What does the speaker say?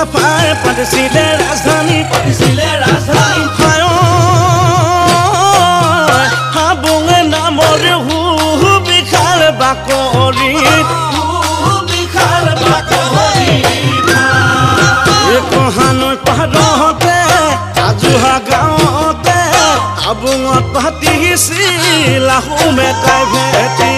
পায় পাতিছিলে ৰাজধানী হাবুঙে নামৰ বিশাল বাকৰি কহানৈ পাহাৰতে আজোহা গাঁৱতে হাবুঙত পাতিছিল আহোমে কাই ভেটি